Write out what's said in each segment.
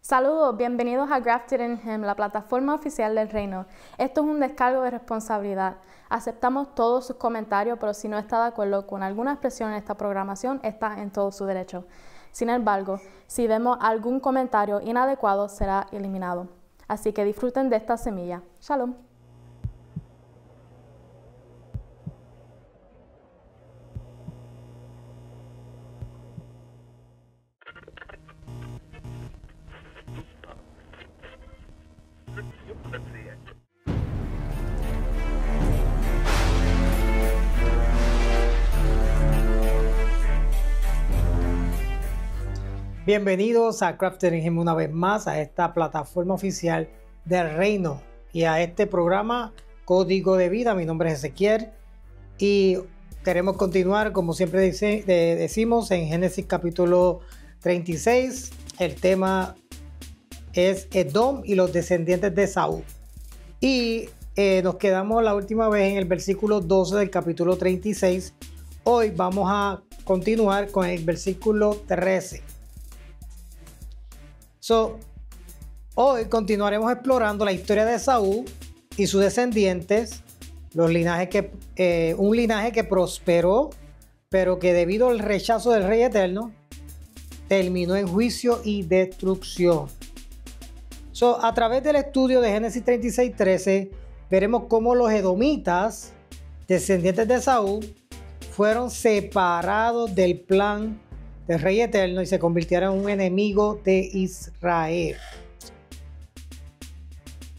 Saludos, bienvenidos a Grafted in Him, la plataforma oficial del reino. Esto es un descargo de responsabilidad. Aceptamos todos sus comentarios, pero si no está de acuerdo con alguna expresión en esta programación, está en todo su derecho. Sin embargo, si vemos algún comentario inadecuado, será eliminado. Así que disfruten de esta semilla. Shalom. Bienvenidos a Grafted in Him una vez más, a esta plataforma oficial del reino y a este programa Código de Vida. Mi nombre es Ezequiel y queremos continuar, como siempre decimos, en Génesis capítulo 36. El tema es Edom y los descendientes de Saúl. Y nos quedamos la última vez en el versículo 12 del capítulo 36. Hoy vamos a continuar con el versículo 13. Hoy continuaremos explorando la historia de Saúl y sus descendientes, un linaje que prosperó, pero que debido al rechazo del Rey Eterno, terminó en juicio y destrucción. A través del estudio de Génesis 36:13, veremos cómo los edomitas, descendientes de Saúl, fueron separados del plan del Rey Eterno y se convirtieron en un enemigo de Israel.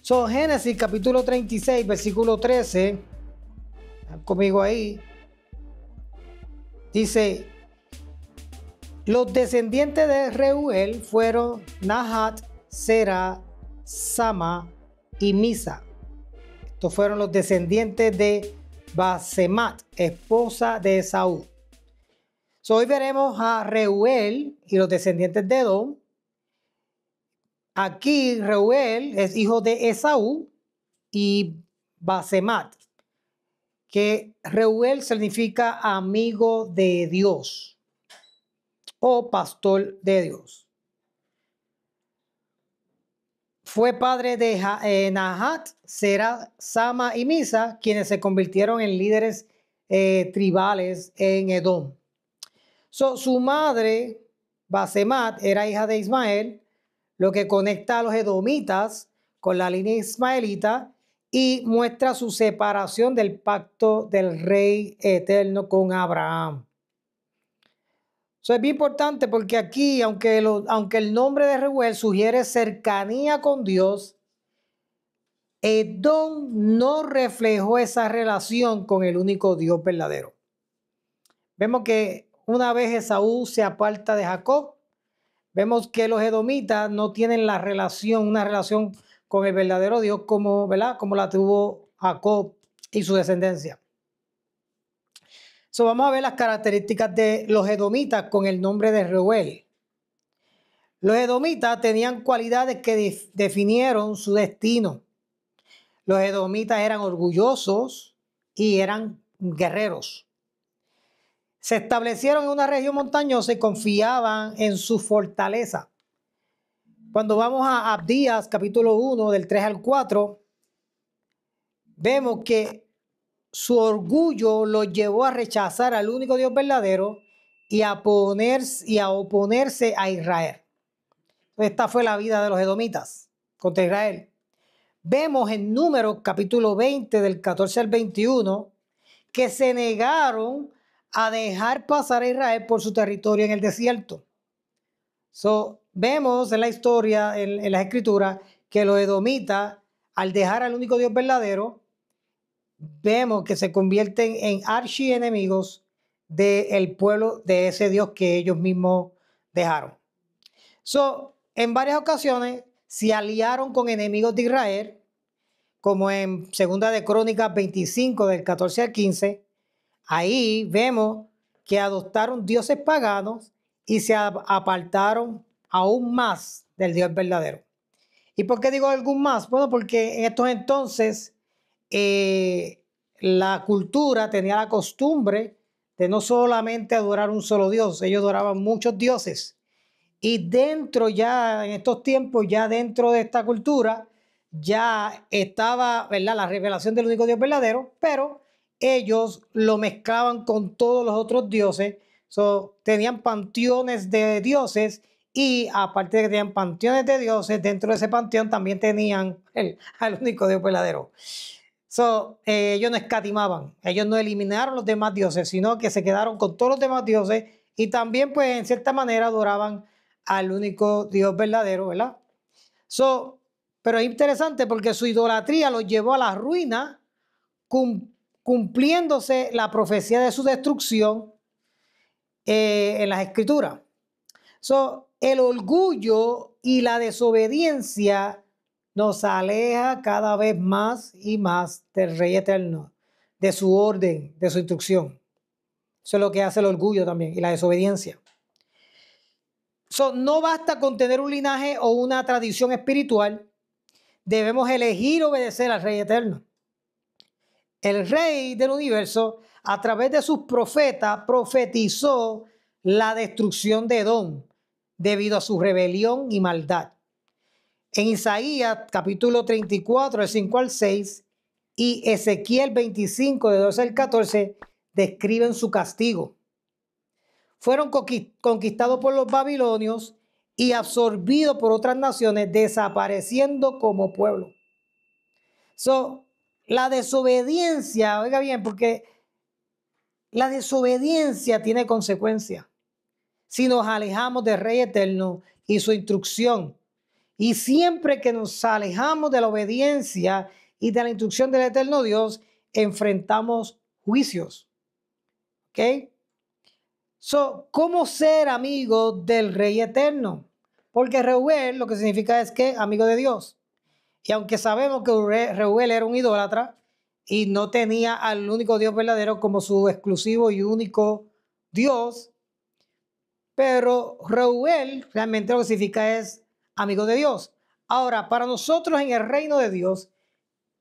Génesis capítulo 36, versículo 13, conmigo ahí, dice: los descendientes de Reuel fueron Nahat, Zera, Sama y Misa. Estos fueron los descendientes de Basemat, esposa de Saúl. Hoy veremos a Reuel y los descendientes de Edom. Aquí Reuel es hijo de Esaú y Basemat, que Reuel significa amigo de Dios o pastor de Dios. Fue padre de Nahat, Zera, Sama y Misa, quienes se convirtieron en líderes tribales en Edom. Su madre, Basemat, era hija de Ismael, lo que conecta a los edomitas con la línea ismaelita y muestra su separación del pacto del Rey Eterno con Abraham. Es bien importante porque aquí, aunque el nombre de Reuel sugiere cercanía con Dios, Edom no reflejó esa relación con el único Dios verdadero. Vemos que una vez Esaú se aparta de Jacob, vemos que los edomitas no tienen una relación con el verdadero Dios como la tuvo Jacob y su descendencia. Vamos a ver las características de los edomitas con el nombre de Reuel. Los edomitas tenían cualidades que definieron su destino. Los edomitas eran orgullosos y eran guerreros. Se establecieron en una región montañosa y confiaban en su fortaleza. Cuando vamos a Abdías, capítulo 1, del 3 al 4, vemos que su orgullo los llevó a rechazar al único Dios verdadero y a oponerse a Israel. Esta fue la vida de los edomitas contra Israel. Vemos en Números, capítulo 20, del 14 al 21, que se negaron a dejar pasar a Israel por su territorio en el desierto. Vemos en la historia, en las escrituras, que los edomitas, al dejar al único Dios verdadero, vemos que se convierten en archienemigos del pueblo de ese Dios que ellos mismos dejaron. En varias ocasiones se aliaron con enemigos de Israel, como en Segunda de Crónicas 25, del 14 al 15, ahí vemos que adoptaron dioses paganos y se apartaron aún más del Dios verdadero. ¿Y por qué digo algún más? Bueno, porque en estos entonces la cultura tenía la costumbre de no solamente adorar un solo Dios, ellos adoraban muchos dioses. Y dentro ya, en estos tiempos, ya dentro de esta cultura, ya estaba, ¿verdad?, la revelación del único Dios verdadero, pero ellos lo mezclaban con todos los otros dioses. Tenían panteones de dioses y aparte de que tenían panteones de dioses, dentro de ese panteón también tenían al único Dios verdadero. Ellos no escatimaban, ellos no eliminaron los demás dioses, sino que se quedaron con todos los demás dioses y también, pues, en cierta manera adoraban al único Dios verdadero, ¿verdad? Pero es interesante porque su idolatría los llevó a la ruina, cumpliéndose la profecía de su destrucción en las escrituras. El orgullo y la desobediencia nos aleja cada vez más y más del Rey Eterno, de su orden, de su instrucción. Eso es lo que hace el orgullo también y la desobediencia. No basta con tener un linaje o una tradición espiritual, debemos elegir obedecer al Rey Eterno. El Rey del universo, a través de sus profetas, profetizó la destrucción de Edom debido a su rebelión y maldad. En Isaías capítulo 34, del 5 al 6, y Ezequiel 25, de 12 al 14, describen su castigo. Fueron conquistados por los babilonios y absorbidos por otras naciones, desapareciendo como pueblo. La desobediencia, oiga bien, porque la desobediencia tiene consecuencias. Si nos alejamos del Rey Eterno y su instrucción, y siempre que nos alejamos de la obediencia y de la instrucción del Eterno Dios, enfrentamos juicios. ¿Ok? ¿Cómo ser amigo del Rey Eterno? Porque Reuel lo que significa es que amigo de Dios. Y aunque sabemos que Reuel era un idólatra y no tenía al único Dios verdadero como su exclusivo y único Dios, pero Reuel realmente lo que significa es amigo de Dios. Ahora, para nosotros en el reino de Dios,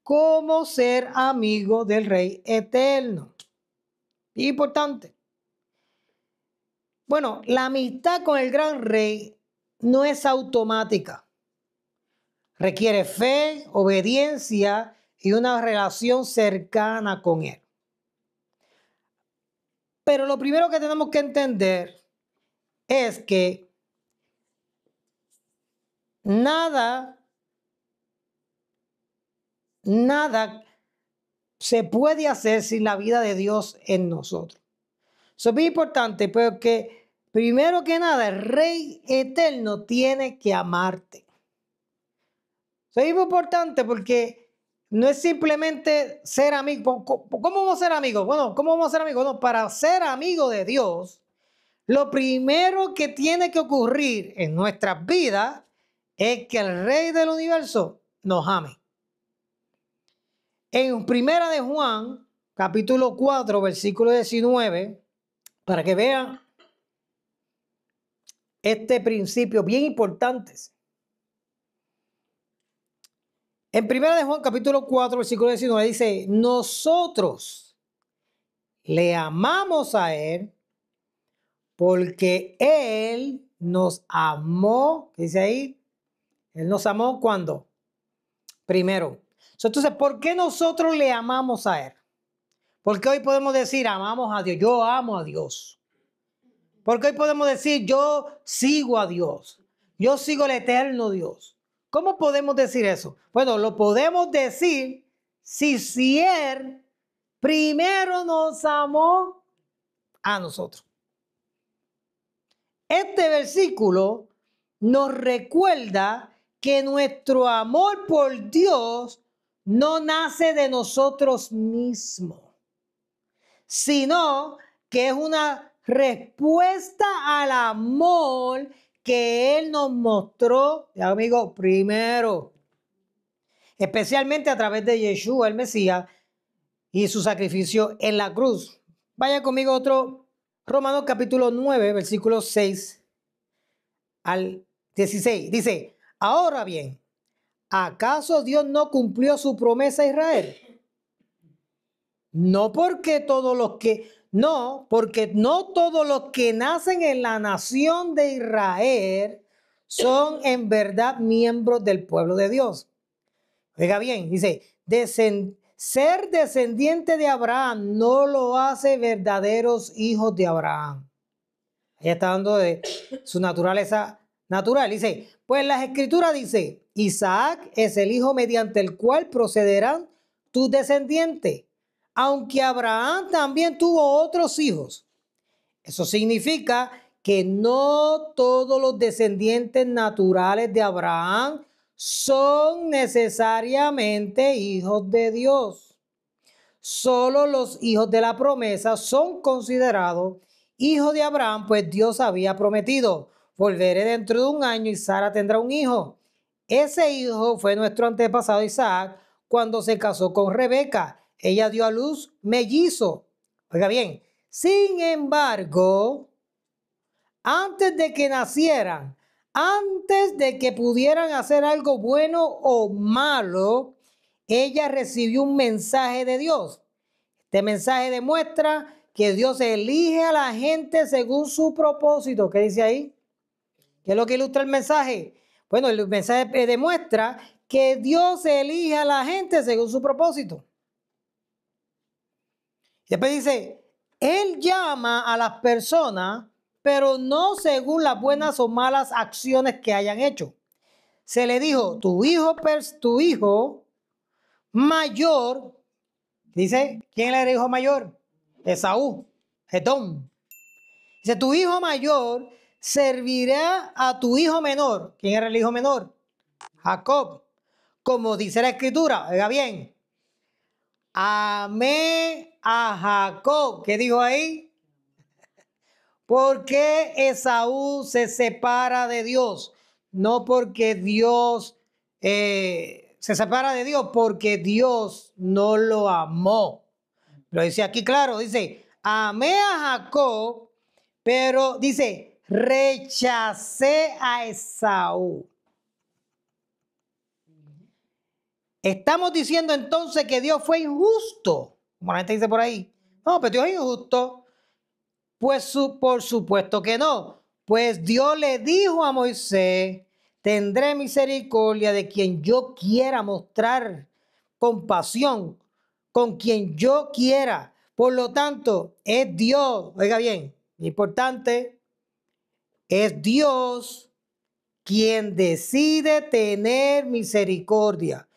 ¿cómo ser amigo del Rey Eterno? Importante. Bueno, la amistad con el gran Rey no es automática. Requiere fe, obediencia y una relación cercana con Él. Pero lo primero que tenemos que entender es que nada se puede hacer sin la vida de Dios en nosotros. Eso es muy importante porque primero que nada el Rey Eterno tiene que amarte. Eso es muy importante porque no es simplemente ser amigo. ¿Cómo vamos a ser amigos? Bueno, ¿cómo vamos a ser amigos? No, para ser amigo de Dios, lo primero que tiene que ocurrir en nuestras vidas es que el Rey del universo nos ame. En Primera de Juan, capítulo 4, versículo 19, para que vean este principio bien importante. En Primera de Juan, capítulo 4, versículo 19, dice, nosotros le amamos a Él porque Él nos amó, ¿qué dice ahí? Él nos amó ¿cuándo? Primero. Entonces, ¿por qué nosotros le amamos a Él? Porque hoy podemos decir, amamos a Dios, yo amo a Dios. Porque hoy podemos decir, yo sigo a Dios, yo sigo al eterno Dios. ¿Cómo podemos decir eso? Bueno, lo podemos decir si Él primero nos amó a nosotros. Este versículo nos recuerda que nuestro amor por Dios no nace de nosotros mismos, sino que es una respuesta al amor que Él nos mostró, amigo, primero, especialmente a través de Yeshua, el Mesías, y su sacrificio en la cruz. Vaya conmigo otro, Romanos capítulo 9, versículos 6 al 16. Dice, ahora bien, ¿acaso Dios no cumplió su promesa a Israel? No porque todos los que No, porque no todos los que nacen en la nación de Israel son en verdad miembros del pueblo de Dios. Oiga bien, dice, ser descendiente de Abraham no lo hace verdaderos hijos de Abraham. Ella está hablando de su naturaleza natural. Dice, pues las escrituras dice, Isaac es el hijo mediante el cual procederán tus descendientes, aunque Abraham también tuvo otros hijos. Eso significa que no todos los descendientes naturales de Abraham son necesariamente hijos de Dios. Solo los hijos de la promesa son considerados hijos de Abraham, pues Dios había prometido, volveré dentro de un año y Sara tendrá un hijo. Ese hijo fue nuestro antepasado Isaac cuando se casó con Rebeca. Ella dio a luz mellizo. Oiga bien, sin embargo, antes de que nacieran, antes de que pudieran hacer algo bueno o malo, ella recibió un mensaje de Dios. Este mensaje demuestra que Dios elige a la gente según su propósito. ¿Qué dice ahí? ¿Qué es lo que ilustra el mensaje? Bueno, el mensaje demuestra que Dios elige a la gente según su propósito. Después dice, Él llama a las personas, pero no según las buenas o malas acciones que hayan hecho. Se le dijo, tu hijo mayor, dice, ¿quién era el hijo mayor? Esaú, Edom. Dice, tu hijo mayor servirá a tu hijo menor. ¿Quién era el hijo menor? Jacob. Como dice la escritura, oiga bien, amé a Jacob. ¿Qué dijo ahí? Porque Esaú se separa de Dios. No porque Dios se separa de Dios, porque Dios no lo amó. Lo dice aquí claro, dice, amé a Jacob, pero dice, rechacé a Esaú. Estamos diciendo entonces que Dios fue injusto. Como la gente dice por ahí. No, pero Dios es injusto. Pues por supuesto que no. Pues Dios le dijo a Moisés, tendré misericordia de quien yo quiera mostrar compasión, con quien yo quiera. Por lo tanto, es Dios, oiga bien, importante, es Dios quien decide tener misericordia.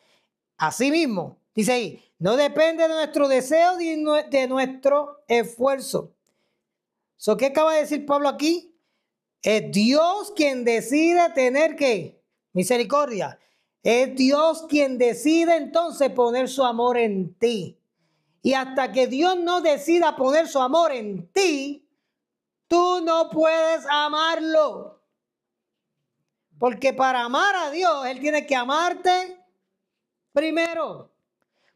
Asimismo, dice ahí, no depende de nuestro deseo ni de nuestro esfuerzo. ¿Qué acaba de decir Pablo aquí? Es Dios quien decide tener ¿qué? Misericordia. Es Dios quien decide entonces poner su amor en ti. Y hasta que Dios no decida poner su amor en ti, tú no puedes amarlo. Porque para amar a Dios, Él tiene que amarte primero.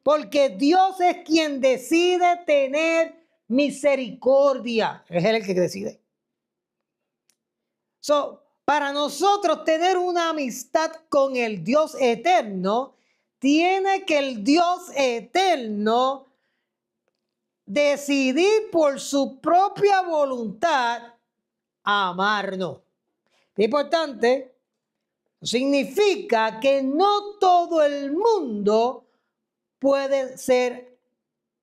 Porque Dios es quien decide tener misericordia. Es Él el que decide. Para nosotros tener una amistad con el Dios eterno, tiene que el Dios eterno decidir por su propia voluntad amarnos. Es importante, significa que no todo el mundo puede ser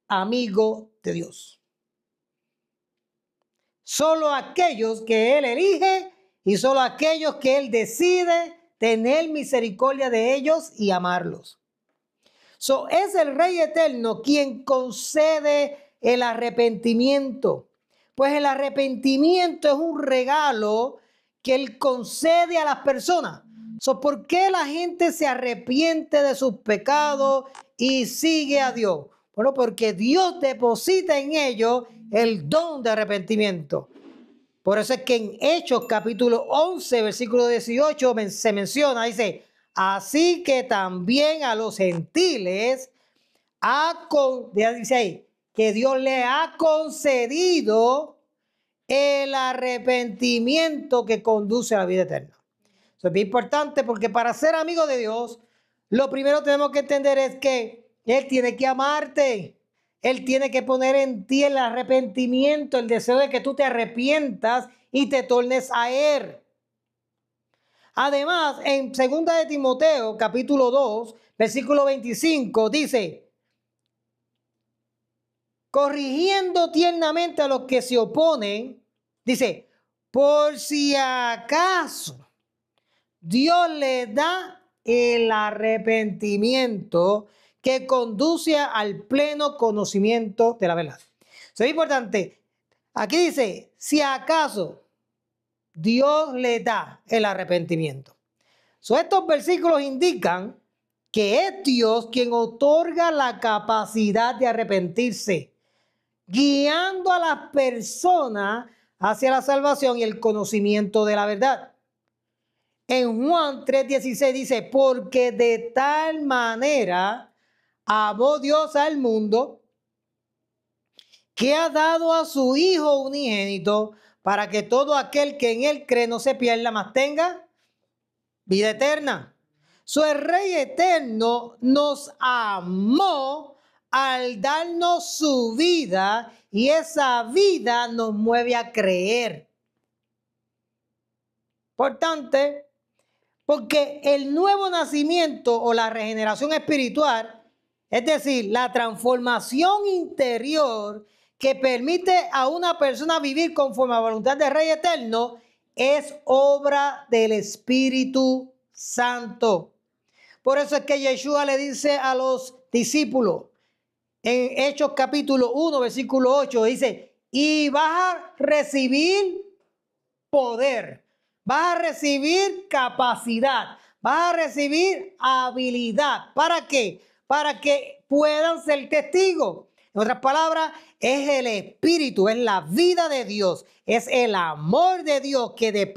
amigo de Dios. Solo aquellos que Él elige y solo aquellos que Él decide tener misericordia de ellos y amarlos. Es el Rey Eterno quien concede el arrepentimiento. Pues el arrepentimiento es un regalo que Él concede a las personas. ¿Por qué la gente se arrepiente de sus pecados y sigue a Dios? Bueno, porque Dios deposita en ellos el don de arrepentimiento. Por eso es que en Hechos capítulo 11, versículo 18 se menciona, dice, así que también a los gentiles dice ahí, que Dios le ha concedido el arrepentimiento que conduce a la vida eterna. Eso es bien importante porque para ser amigo de Dios, lo primero que tenemos que entender es que Él tiene que amarte. Él tiene que poner en ti el arrepentimiento, el deseo de que tú te arrepientas y te tornes a Él. Además, en 2 de Timoteo, capítulo 2, versículo 25, dice, corrigiendo tiernamente a los que se oponen, dice, por si acaso Dios le da el arrepentimiento que conduce al pleno conocimiento de la verdad. Eso es importante. Aquí dice, si acaso Dios le da el arrepentimiento. Estos versículos indican que es Dios quien otorga la capacidad de arrepentirse, guiando a las personas hacia la salvación y el conocimiento de la verdad. En Juan 3:16 dice, porque de tal manera amó Dios al mundo que ha dado a su Hijo unigénito para que todo aquel que en Él cree no se pierda, mas tenga vida eterna. El Rey eterno nos amó al darnos su vida y esa vida nos mueve a creer. Por tanto, porque el nuevo nacimiento o la regeneración espiritual, es decir, la transformación interior que permite a una persona vivir conforme a la voluntad del Rey eterno, es obra del Espíritu Santo. Por eso es que Yeshua le dice a los discípulos, en Hechos capítulo 1, versículo 8, dice, y vas a recibir poder, vas a recibir capacidad, vas a recibir habilidad. ¿Para qué? Para que puedan ser testigos. En otras palabras, es el Espíritu, es la vida de Dios, es el amor de Dios que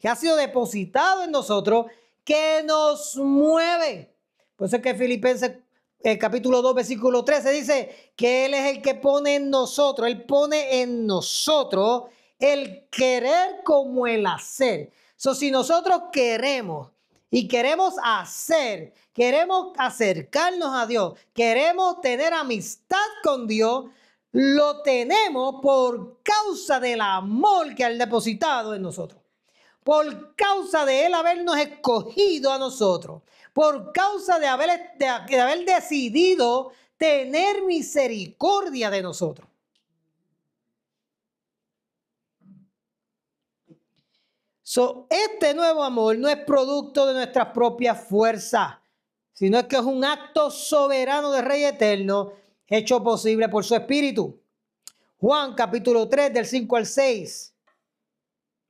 ha sido depositado en nosotros, que nos mueve. Por eso es que Filipenses capítulo 2, versículo 13 dice que Él es el que pone en nosotros, Él pone en nosotros el querer como el hacer. Si nosotros queremos y queremos hacer, queremos acercarnos a Dios, queremos tener amistad con Dios, lo tenemos por causa del amor que ha depositado en nosotros. Por causa de Él habernos escogido a nosotros. Por causa de haber decidido tener misericordia de nosotros. Este nuevo amor no es producto de nuestras propias fuerzas, sino que es un acto soberano del Rey eterno, hecho posible por su Espíritu. Juan capítulo 3, del 5 al 6.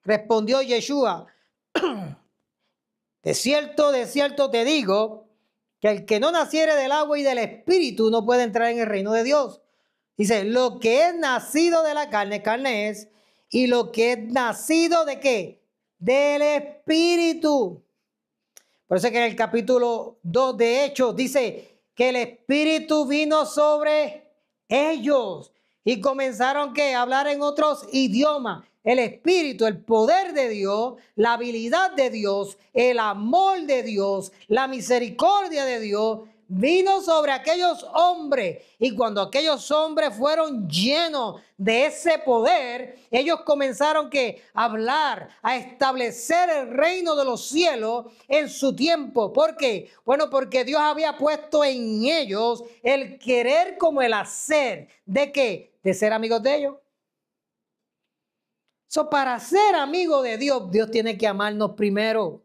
Respondió Yeshua, de cierto te digo, que el que no naciere del agua y del Espíritu no puede entrar en el reino de Dios. Dice, lo que es nacido de la carne, carne es, y lo que es nacido de ¿qué? Del Espíritu. Por eso es que en el capítulo 2 de Hechos dice que el Espíritu vino sobre ellos y comenzaron a hablar en otros idiomas. El Espíritu, el poder de Dios, la habilidad de Dios, el amor de Dios, la misericordia de Dios, vino sobre aquellos hombres. Y cuando aquellos hombres fueron llenos de ese poder, ellos comenzaron a hablar, a establecer el reino de los cielos en su tiempo. ¿Por qué? Bueno, porque Dios había puesto en ellos el querer como el hacer. ¿De qué? De ser amigos de ellos. Para ser amigo de Dios, Dios tiene que amarnos primero.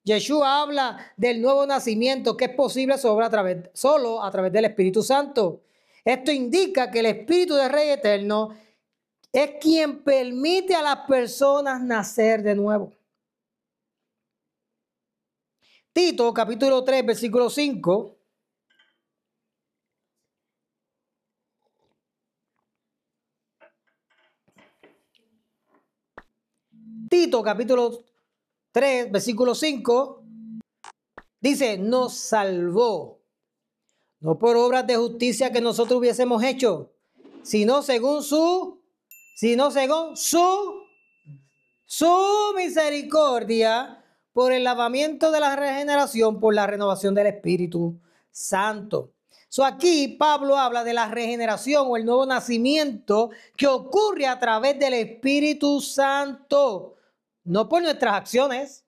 Yeshua habla del nuevo nacimiento que es posible solo a través del Espíritu Santo. Esto indica que el Espíritu del Rey eterno es quien permite a las personas nacer de nuevo. Tito, capítulo 3, versículo 5. Tito, capítulo 3, versículo 5, dice, nos salvó, no por obras de justicia que nosotros hubiésemos hecho, sino según su misericordia, por el lavamiento de la regeneración, por la renovación del Espíritu Santo. Aquí Pablo habla de la regeneración o el nuevo nacimiento que ocurre a través del Espíritu Santo, no por nuestras acciones,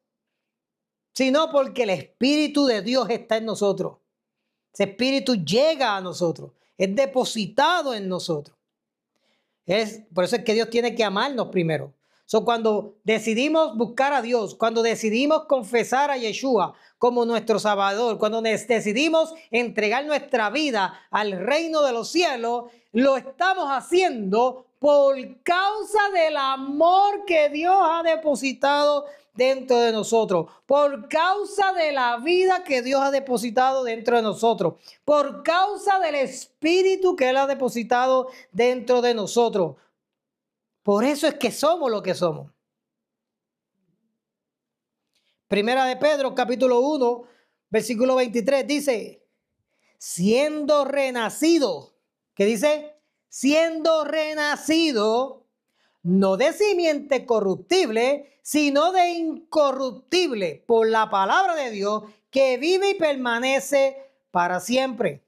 sino porque el Espíritu de Dios está en nosotros. Ese Espíritu llega a nosotros, es depositado en nosotros. Por eso es que Dios tiene que amarnos primero. Cuando decidimos buscar a Dios, cuando decidimos confesar a Yeshua como nuestro Salvador, cuando decidimos entregar nuestra vida al reino de los cielos, lo estamos haciendo por causa del amor que Dios ha depositado dentro de nosotros, por causa de la vida que Dios ha depositado dentro de nosotros, por causa del Espíritu que Él ha depositado dentro de nosotros. Por eso es que somos lo que somos. Primera de Pedro, capítulo 1, versículo 23, dice, siendo renacido, ¿qué dice? Siendo renacido, no de simiente corruptible, sino de incorruptible, por la palabra de Dios, que vive y permanece para siempre.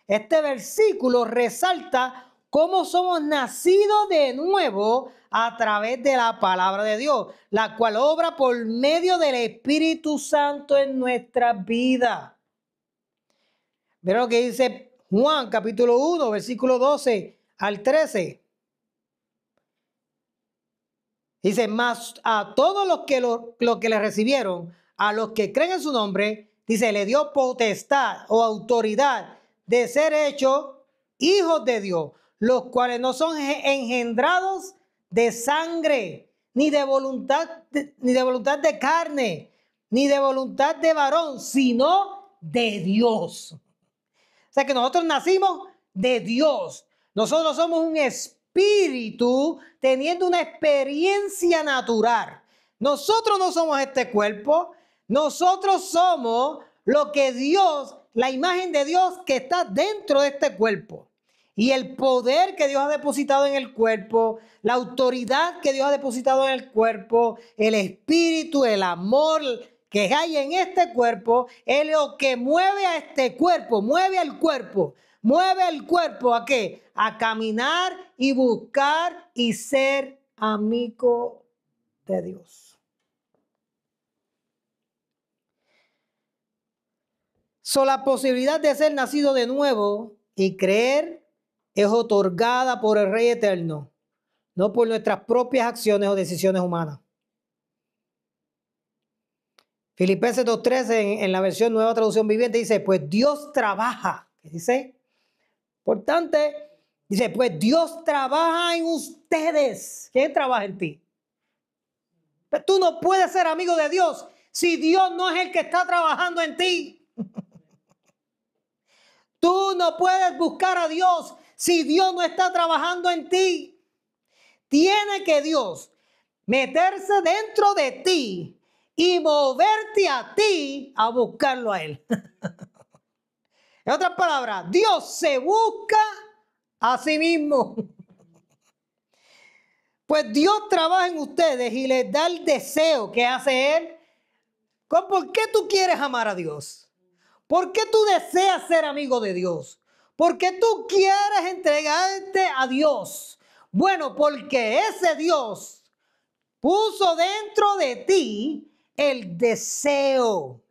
Este versículo resalta cómo somos nacidos de nuevo a través de la palabra de Dios, la cual obra por medio del Espíritu Santo en nuestras vidas. Mira lo que dice Juan, capítulo 1, versículo 12 al 13. Dice, más a todos los que le recibieron, a los que creen en su nombre, dice, le dio potestad o autoridad de ser hechos hijos de Dios, los cuales no son engendrados de sangre, ni de voluntad de carne, ni de voluntad de varón, sino de Dios. O sea que nosotros nacimos de Dios. Nosotros somos un espíritu teniendo una experiencia natural. Nosotros no somos este cuerpo. Nosotros somos lo que Dios, la imagen de Dios que está dentro de este cuerpo. Y el poder que Dios ha depositado en el cuerpo, la autoridad que Dios ha depositado en el cuerpo, el espíritu, el amor que hay en este cuerpo, es lo que mueve a este cuerpo, mueve al cuerpo. ¿Mueve el cuerpo a qué? A caminar y buscar y ser amigo de Dios. La posibilidad de ser nacido de nuevo y creer es otorgada por el Rey Eterno, no por nuestras propias acciones o decisiones humanas. Filipenses 2:13 en la versión Nueva Traducción Viviente dice, pues Dios trabaja. ¿Qué dice? Por tanto, dice, pues Dios trabaja en ustedes. ¿Quién trabaja en ti? Pero tú no puedes ser amigo de Dios si Dios no es el que está trabajando en ti. Tú no puedes buscar a Dios si Dios no está trabajando en ti. Tiene que Dios meterse dentro de ti y moverte a ti a buscarlo a Él. En otras palabras, Dios se busca a sí mismo. Pues Dios trabaja en ustedes y les da el deseo que hace Él. ¿Por qué tú quieres amar a Dios? ¿Por qué tú deseas ser amigo de Dios? ¿Por qué tú quieres entregarte a Dios? Bueno, porque ese Dios puso dentro de ti el deseo.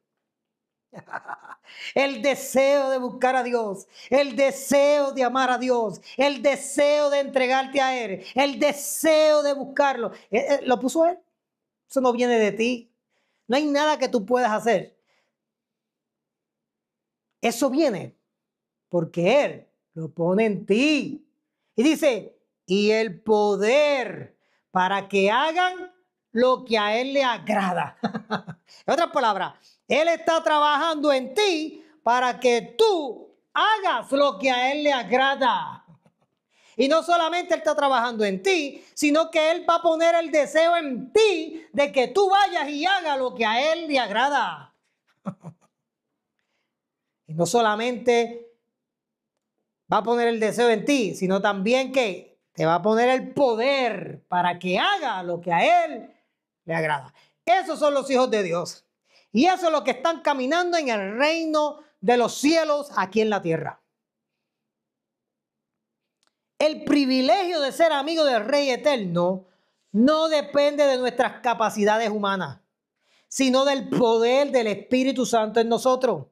El deseo de buscar a Dios, el deseo de amar a Dios, el deseo de entregarte a Él, el deseo de buscarlo. ¿Lo puso Él? Eso no viene de ti. No hay nada que tú puedas hacer. Eso viene porque Él lo pone en ti. Y dice, y el poder para que hagan lo que a Él le agrada. En otras palabras, Él está trabajando en ti para que tú hagas lo que a Él le agrada. Y no solamente Él está trabajando en ti, sino que Él va a poner el deseo en ti de que tú vayas y hagas lo que a Él le agrada. Y no solamente va a poner el deseo en ti, sino también que te va a poner el poder para que haga lo que a Él le agrada. Esos son los hijos de Dios. Y eso es lo que están caminando en el reino de los cielos aquí en la tierra. El privilegio de ser amigo del Rey Eterno no depende de nuestras capacidades humanas, sino del poder del Espíritu Santo en nosotros.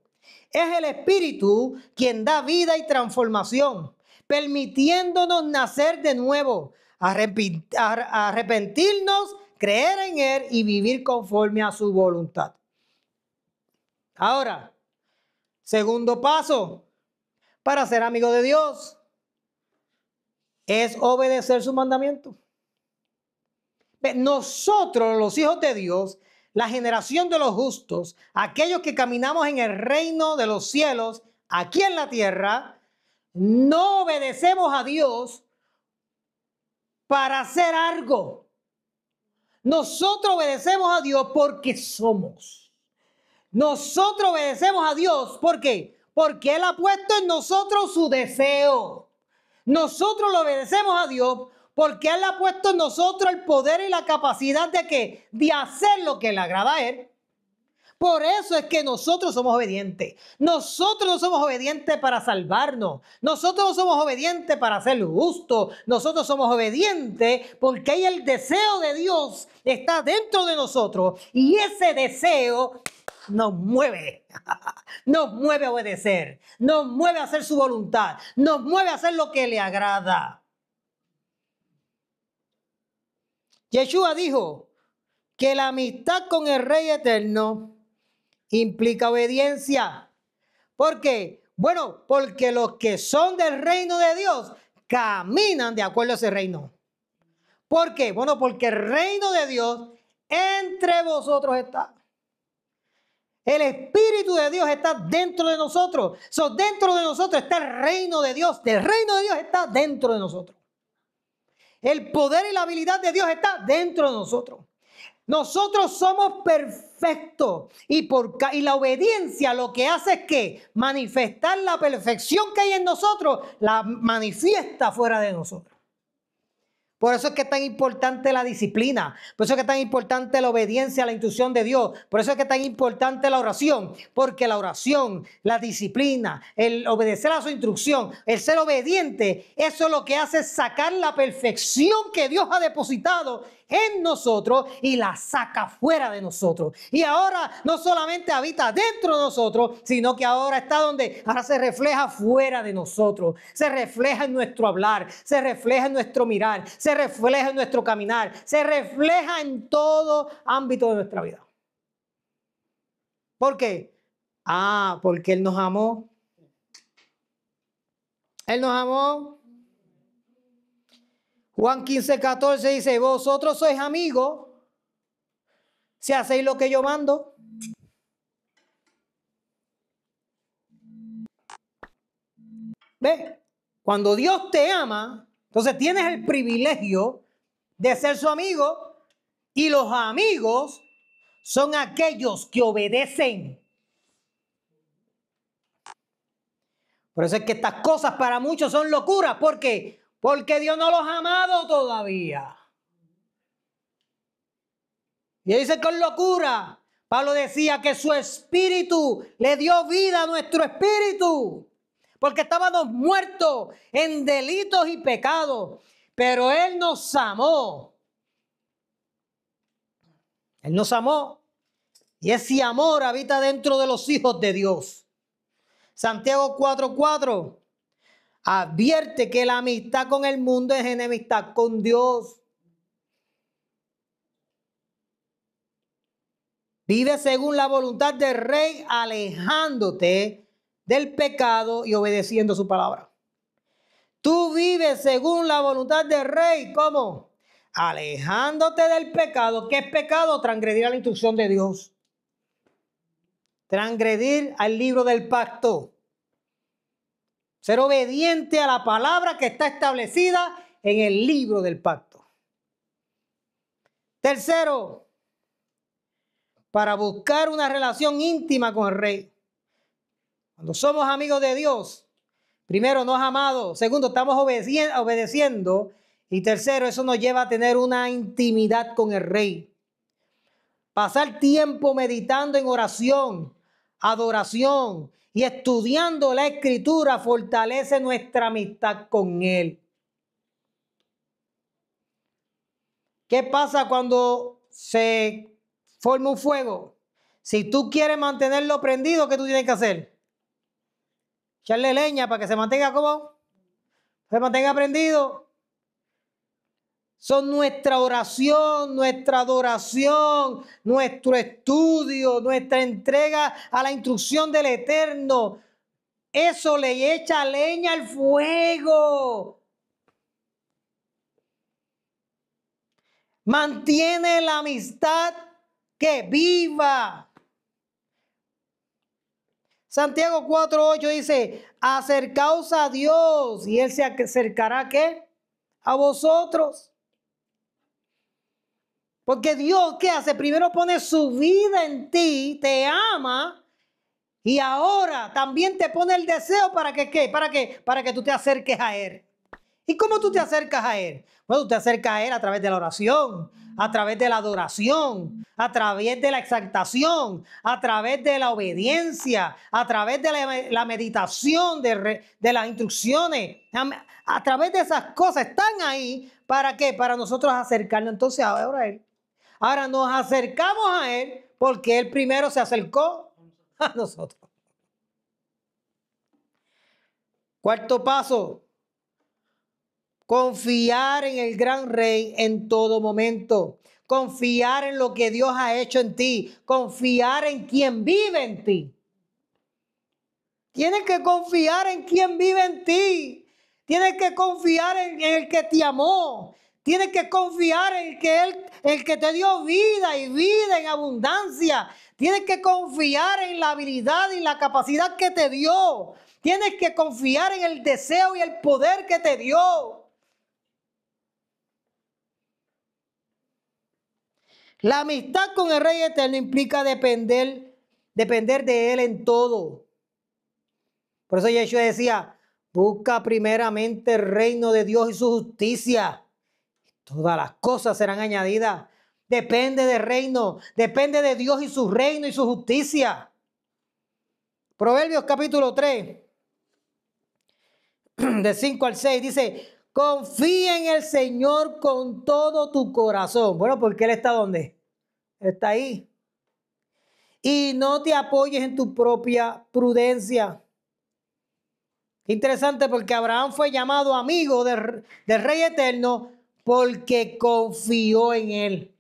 Es el Espíritu quien da vida y transformación, permitiéndonos nacer de nuevo, arrepentirnos, creer en Él y vivir conforme a su voluntad. Ahora, segundo paso para ser amigo de Dios es obedecer su mandamiento. Nosotros, los hijos de Dios, la generación de los justos, aquellos que caminamos en el reino de los cielos, aquí en la tierra, no obedecemos a Dios para hacer algo. Nosotros obedecemos a Dios porque somos. Nosotros obedecemos a Dios, ¿por qué? Porque Él ha puesto en nosotros su deseo. Nosotros lo obedecemos a Dios porque Él ha puesto en nosotros el poder y la capacidad de hacer lo que le agrada a Él. Por eso es que nosotros somos obedientes. Nosotros no somos obedientes para salvarnos. Nosotros no somos obedientes para ser justos. Nosotros somos obedientes porque ahí el deseo de Dios está dentro de nosotros. Y ese deseo nos mueve. Nos mueve a obedecer. Nos mueve a hacer su voluntad. Nos mueve a hacer lo que le agrada. Yeshua dijo que la amistad con el Rey Eterno implica obediencia. ¿Por qué? Bueno, porque los que son del reino de Dios caminan de acuerdo a ese reino. ¿Por qué? Bueno, porque el reino de Dios entre vosotros está. El Espíritu de Dios está dentro de nosotros. Dentro de nosotros está el reino de Dios. El reino de Dios está dentro de nosotros. El poder y la habilidad de Dios está dentro de nosotros. Nosotros somos perfectos y la obediencia lo que hace es que manifestar la perfección que hay en nosotros, la manifiesta fuera de nosotros. Por eso es que es tan importante la disciplina, por eso es que es tan importante la obediencia a la instrucción de Dios, por eso es que es tan importante la oración, porque la oración, la disciplina, el obedecer a su instrucción, el ser obediente, eso es lo que hace sacar la perfección que Dios ha depositado en nosotros y la saca fuera de nosotros. Y ahora no solamente habita dentro de nosotros, sino que ahora está donde ahora se refleja fuera de nosotros, se refleja en nuestro hablar, se refleja en nuestro mirar, se refleja en nuestro caminar, se refleja en todo ámbito de nuestra vida. ¿Por qué? Porque Él nos amó. Él nos amó. Juan 15:14 dice, vosotros sois amigos si hacéis lo que yo mando. ¿Ve? Cuando Dios te ama, entonces tienes el privilegio de ser su amigo, y los amigos son aquellos que obedecen. Por eso es que estas cosas para muchos son locuras. ¿Por qué? Porque Dios no los ha amado todavía. Y dice que es locura. Pablo decía que su espíritu le dio vida a nuestro espíritu. Porque estábamos muertos en delitos y pecados. Pero Él nos amó. Él nos amó. Y ese amor habita dentro de los hijos de Dios. Santiago 4:4 advierte que la amistad con el mundo es enemistad con Dios. Vive según la voluntad del Rey, alejándote del pecado y obedeciendo su palabra. Tú vives según la voluntad del Rey. ¿Cómo? Alejándote del pecado. ¿Qué es pecado? Transgredir a la instrucción de Dios. Transgredir al libro del pacto. Ser obediente a la palabra que está establecida en el libro del pacto. Tercero, para buscar una relación íntima con el Rey. Cuando somos amigos de Dios, primero, nos amado. Segundo, estamos obedeciendo. Y tercero, eso nos lleva a tener una intimidad con el Rey. Pasar tiempo meditando en oración, adoración y estudiando la Escritura fortalece nuestra amistad con Él. ¿Qué pasa cuando se forma un fuego? Si tú quieres mantenerlo prendido, ¿qué tú tienes que hacer? Echarle leña para que se mantenga como, se mantenga prendido. Son nuestra oración, nuestra adoración, nuestro estudio, nuestra entrega a la instrucción del Eterno. Eso le echa leña al fuego. Mantiene la amistad que viva. Santiago 4:8 dice, acercaos a Dios y Él se acercará, ¿qué? A vosotros. Porque Dios, ¿qué hace? Primero pone su vida en ti, te ama y ahora también te pone el deseo para que, ¿qué? Para que tú te acerques a Él. ¿Y cómo tú te acercas a Él? Bueno, tú te acercas a Él a través de la oración, a través de la adoración, a través de la exaltación, a través de la obediencia, a través de la meditación, de las instrucciones. A través de esas cosas están ahí. ¿Para qué? Para nosotros acercarnos entonces ahora a Él. Ahora nos acercamos a Él porque Él primero se acercó a nosotros. Cuarto paso. Confiar en el gran Rey en todo momento. Confiar en lo que Dios ha hecho en ti. Confiar en quien vive en ti. Tienes que confiar en quien vive en ti. Tienes que confiar en el que te amó. Tienes que confiar en el que te dio vida y vida en abundancia. Tienes que confiar en la habilidad y la capacidad que te dio. Tienes que confiar en el deseo y el poder que te dio. La amistad con el Rey Eterno implica depender de Él en todo. Por eso Yeshua decía, busca primeramente el reino de Dios y su justicia. Todas las cosas serán añadidas. Depende del reino, depende de Dios y su reino y su justicia. Proverbios capítulo 3, de 5 al 6, dice, confía en el Señor con todo tu corazón. Bueno, porque Él está ¿dónde? Está ahí. Y no te apoyes en tu propia prudencia. Interesante porque Abraham fue llamado amigo del Rey Eterno porque confió en Él.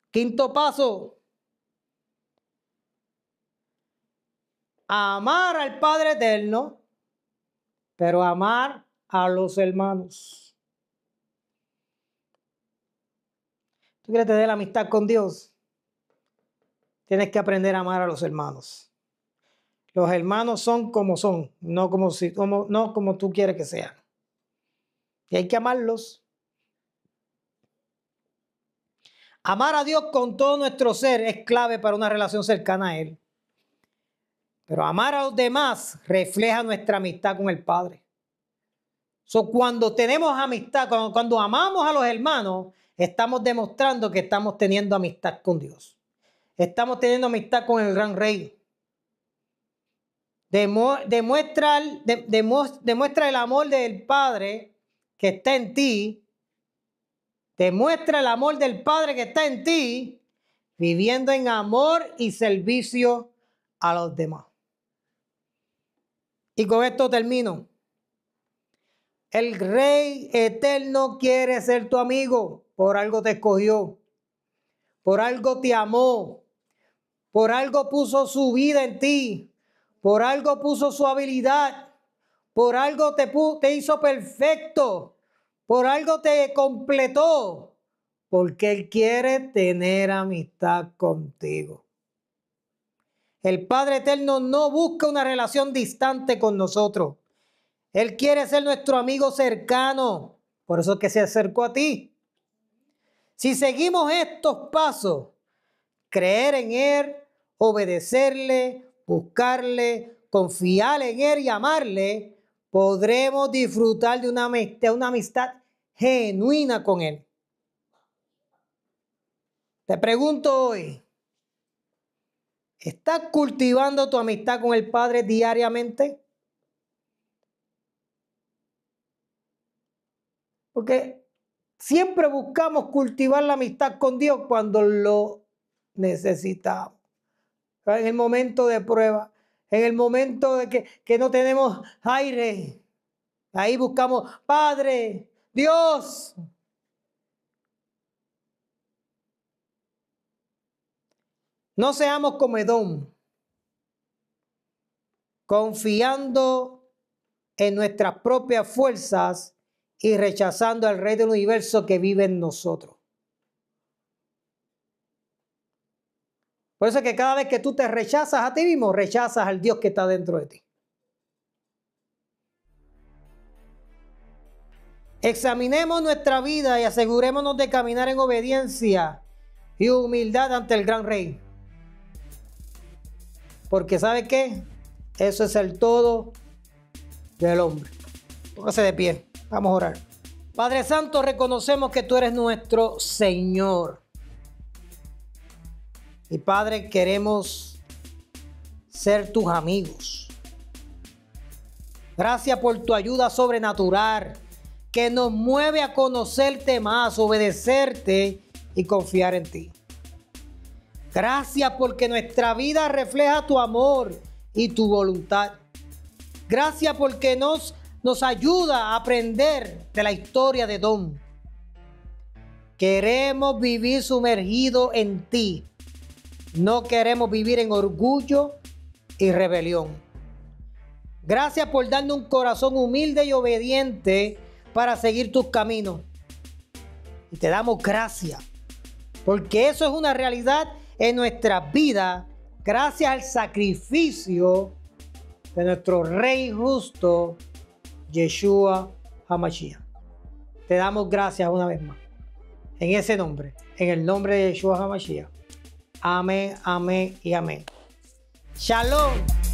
Quinto paso. Amar al Padre Eterno, pero amar a los hermanos. ¿Tú quieres tener la amistad con Dios? Tienes que aprender a amar a los hermanos. Los hermanos son, no como tú quieres que sean. Y hay que amarlos. Amar a Dios con todo nuestro ser es clave para una relación cercana a Él. Pero amar a los demás refleja nuestra amistad con el Padre. Cuando tenemos amistad, cuando amamos a los hermanos, estamos demostrando que estamos teniendo amistad con Dios. Estamos teniendo amistad con el gran Rey. Demuestra el amor del Padre que está en ti. Demuestra el amor del Padre que está en ti, viviendo en amor y servicio a los demás. Y con esto termino. El Rey Eterno quiere ser tu amigo. Por algo te escogió. Por algo te amó. Por algo puso su vida en ti. Por algo puso su habilidad. Por algo te hizo perfecto. Por algo te completó. Porque Él quiere tener amistad contigo. El Padre Eterno no busca una relación distante con nosotros. Él quiere ser nuestro amigo cercano. Por eso es que se acercó a ti. Si seguimos estos pasos, creer en Él, obedecerle, buscarle, confiar en Él y amarle, podremos disfrutar de una amistad genuina con Él. Te pregunto hoy, ¿estás cultivando tu amistad con el Padre diariamente? Porque siempre buscamos cultivar la amistad con Dios cuando lo necesitamos. En el momento de prueba, en el momento de que no tenemos aire, ahí buscamos, Padre, Dios. No seamos como Edom, confiando en nuestras propias fuerzas y rechazando al Rey del Universo que vive en nosotros. Por eso es que cada vez que tú te rechazas a ti mismo, rechazas al Dios que está dentro de ti. Examinemos nuestra vida y asegurémonos de caminar en obediencia y humildad ante el gran Rey. Porque ¿sabe qué? Eso es el todo del hombre. Póngase de pie. Vamos a orar. Padre Santo, reconocemos que tú eres nuestro Señor. Y Padre, queremos ser tus amigos. Gracias por tu ayuda sobrenatural que nos mueve a conocerte más, obedecerte y confiar en ti. Gracias porque nuestra vida refleja tu amor y tu voluntad. Gracias porque nos ayuda a aprender de la historia de Edom. Queremos vivir sumergidos en ti. No queremos vivir en orgullo y rebelión. Gracias por darnos un corazón humilde y obediente para seguir tus caminos. Y te damos gracias, porque eso es una realidad en nuestras vidas, gracias al sacrificio de nuestro Rey justo, Yeshua HaMashiach. Te damos gracias una vez más. En ese nombre, en el nombre de Yeshua HaMashiach. Amén, amén y amén. Shalom.